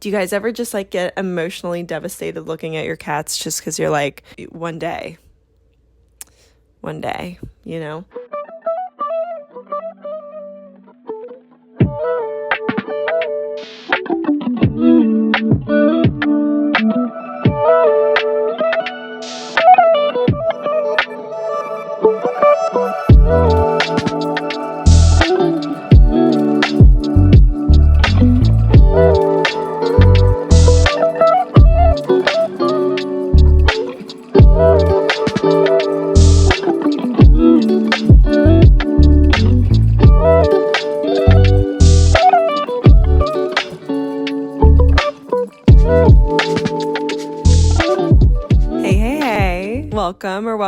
Do you guys ever just like get emotionally devastated looking at your cats just because you're like, one day, you know?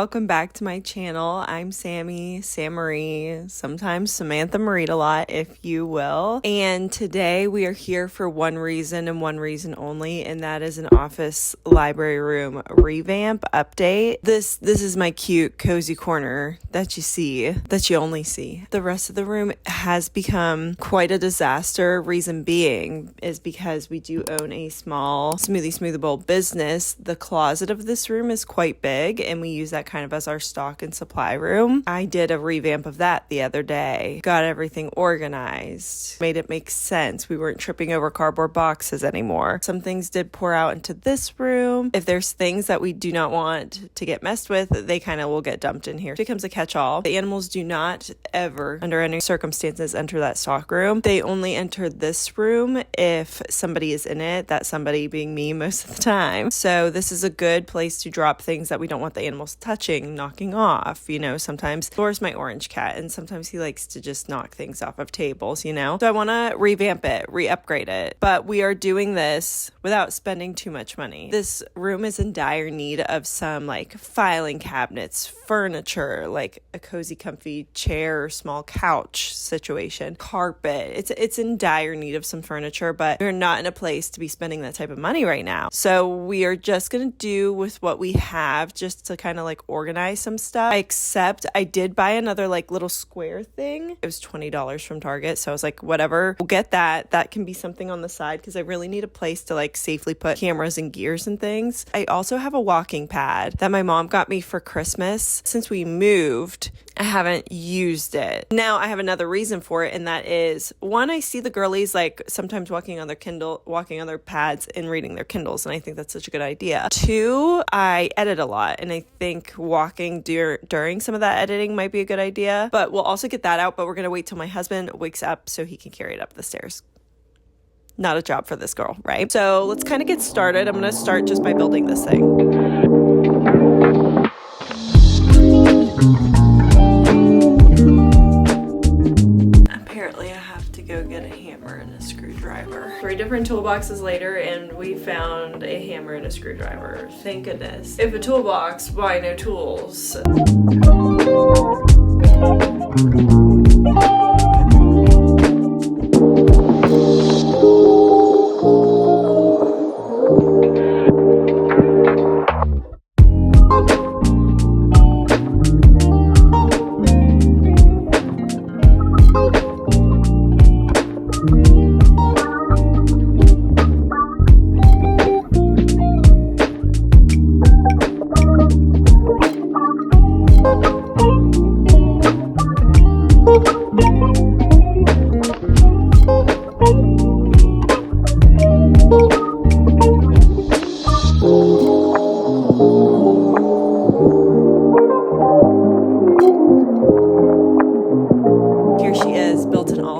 Welcome back to my channel. I'm Sammy, Marie, sometimes Samantha Marita a lot, if you will. And today we are here for one reason and one reason only, and that is an office library room revamp update. This is my cute cozy corner that you only see. The rest of the room has become quite a disaster. Reason being is because we do own a small smoothie bowl business. The closet of this room is quite big, and we use that kind of as our stock and supply room. I did a revamp of that the other day, got everything organized, made it make sense. We weren't tripping over cardboard boxes anymore. Some things did pour out into this room. If there's things that we do not want to get messed with, they kind of will get dumped in here. It becomes a catch-all. The animals do not ever, under any circumstances, enter that stock room. They only enter this room if somebody is in it, that somebody being me most of the time. So this is a good place to drop things that we don't want the animals touching, knocking off. Sometimes Laura's my orange cat, and sometimes he likes to just knock things off of tables, So I want to revamp it, re-upgrade it. But we are doing this without spending too much money. This room is in dire need of some like filing cabinets, furniture, like a cozy, comfy chair, small couch situation, carpet. It's in dire need of some furniture, but we're not in a place to be spending that type of money right now. So we are just going to do with what we have just to kind of like organize some stuff. Except I did buy another like little square thing. It was $20 from Target. So I was like, whatever, we'll get that. That can be something on the side because I really need a place to like safely put cameras and gears and things. I also have a walking pad that my mom got me for Christmas. Since we moved, I haven't used it. Now I have another reason for it, and that is, one, I see the girlies like sometimes walking on their pads and reading their Kindles, and I think that's such a good idea. Two, I edit a lot, and I think walking during some of that editing might be a good idea, but we'll also get that out, but we're going to wait till my husband wakes up so he can carry it up the stairs. Not a job for this girl, right? So let's kind of get started. I'm going to start just by building this thing. Apparently I have to go get a hammer and a screwdriver. 3 different toolboxes later, and we found a hammer and a screwdriver. Thank goodness. If a toolbox, why no tools?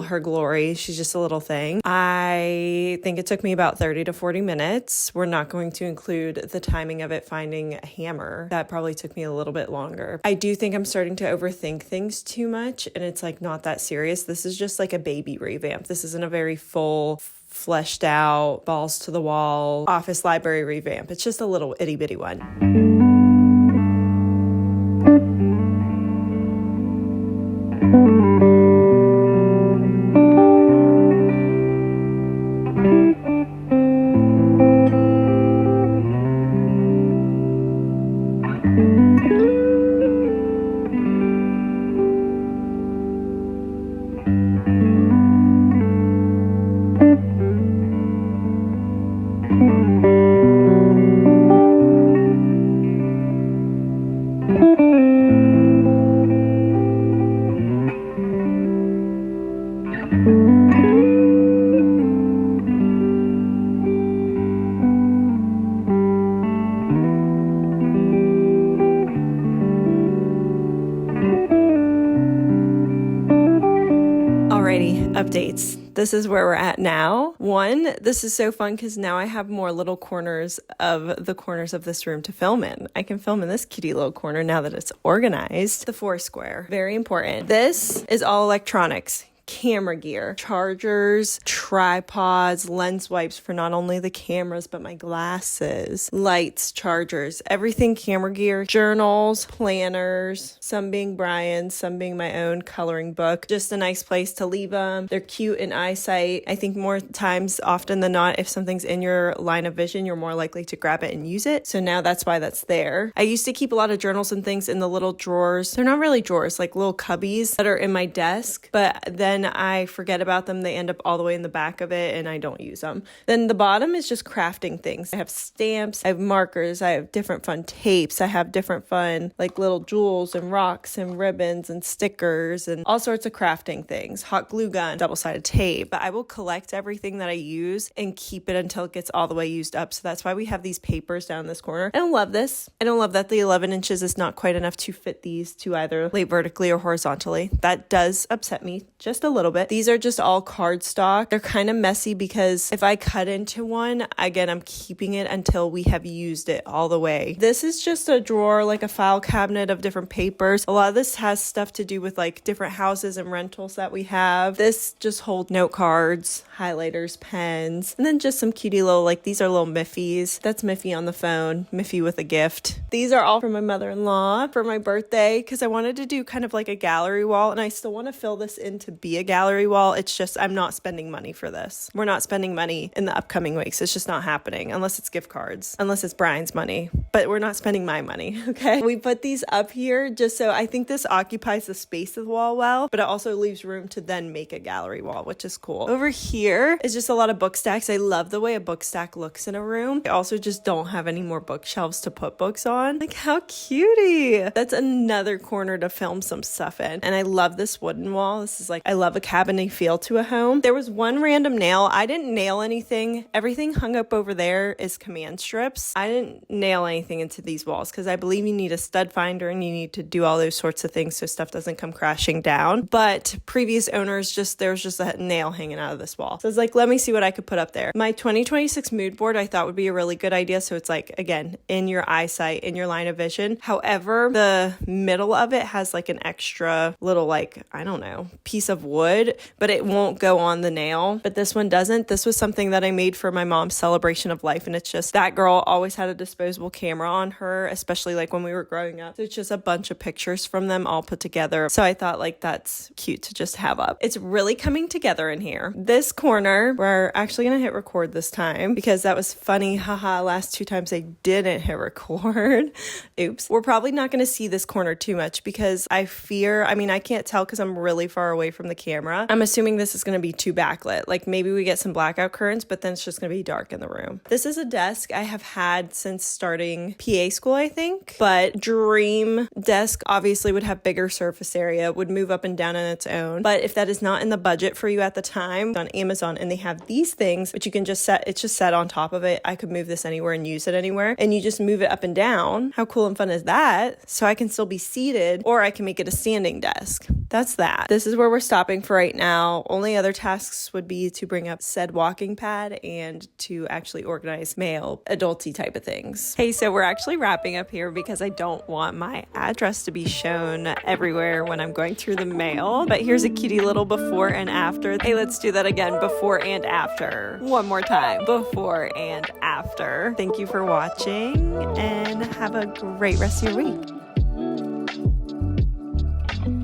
Her glory. She's just a little thing. I think it took me about 30 to 40 minutes. We're not going to include the timing of it finding a hammer. That probably took me a little bit longer. I do think I'm starting to overthink things too much, and it's like not that serious. This is just like a baby revamp. This isn't a very full, fleshed out, balls to the wall office library revamp. It's just a little itty bitty one. updates. This is where we're at now. One, this is so fun because now I have more little corners of the corners of this room to film in. I can film in this cutie little corner now that it's organized. The 4 square, very important. This is all electronics. Camera gear, chargers, tripods, lens wipes for not only the cameras but my glasses, lights, chargers, everything camera gear, journals, planners, some being Brian's, some being my own coloring book. Just a nice place to leave them. They're cute in eyesight. I think more times often than not, if something's in your line of vision, you're more likely to grab it and use it. So now that's why that's there. I used to keep a lot of journals and things in the little drawers. They're not really drawers, like little cubbies that are in my desk, but then I forget about them. They end up all the way in the back of it and I don't use them. Then the bottom is just crafting things. I have stamps, I have markers, I have different fun tapes, I have different fun like little jewels and rocks and ribbons and stickers and all sorts of crafting things. Hot glue gun, double-sided tape. But I will collect everything that I use and keep it until it gets all the way used up. So that's why we have these papers down in this corner. I don't love this. I don't love that the 11 inches is not quite enough to fit these to either lay vertically or horizontally. That does upset me just a little bit. These are just all cardstock. They're kind of messy because if I cut into one, again, I'm keeping it until we have used it all the way. This is just a drawer, like a file cabinet of different papers. A lot of this has stuff to do with like different houses and rentals that we have. This just holds note cards, highlighters, pens, and then just some cutie little, like these are little Miffies. That's Miffy on the phone, Miffy with a gift. These are all from my mother-in-law for my birthday because I wanted to do kind of like a gallery wall and I still want to fill this in to be a gallery wall. It's just, I'm not spending money for this. We're not spending money in the upcoming weeks. It's just not happening unless it's gift cards, unless it's Brian's money, but we're not spending my money. Okay. We put these up here just so I think this occupies the space of the wall well, but it also leaves room to then make a gallery wall, which is cool. Over here is just a lot of book stacks. I love the way a book stack looks in a room. I also just don't have any more bookshelves to put books on. Like how cutie. That's another corner to film some stuff in. And I love this wooden wall. This is like, I love a cabiny feel to a home. There was one random nail. I didn't nail anything. Everything hung up over there is command strips. I didn't nail anything into these walls because I believe you need a stud finder and you need to do all those sorts of things so stuff doesn't come crashing down. But previous owners, there was just a nail hanging out of this wall. So I was like, let me see what I could put up there. My 2026 mood board I thought would be a really good idea. So it's like, again, in your eyesight, in your line of vision. However, the middle of it has like an extra little like, I don't know, piece of wood, but it won't go on the nail. But this one doesn't. This was something that I made for my mom's celebration of life. And it's just that girl always had a disposable camera on her, especially like when we were growing up. So it's just a bunch of pictures from them all put together. So I thought like that's cute to just have up. It's really coming together in here. This corner, we're actually going to hit record this time because that was funny. Haha, last 2 times I didn't hit record. Oops. We're probably not going to see this corner too much because I can't tell because I'm really far away from the camera. I'm assuming this is going to be too backlit. Like maybe we get some blackout curtains, but then it's just going to be dark in the room. This is a desk I have had since starting PA school, I think, but dream desk obviously would have bigger surface area, would move up and down on its own. But if that is not in the budget for you at the time, on Amazon, and they have these things, which you can just set, it's just set on top of it. I could move this anywhere and use it anywhere. And you just move it up and down. How cool and fun is that? So I can still be seated or I can make it a standing desk. That's that. This is where we're stopping for right now. Only other tasks would be to bring up said walking pad and to actually organize mail, adulty type of things. Hey, so we're actually wrapping up here because I don't want my address to be shown everywhere when I'm going through the mail. But here's a cutie little before and after. Hey, let's do that again. Before and after. One more time. Before and after. Thank you for watching and have a great rest of your week.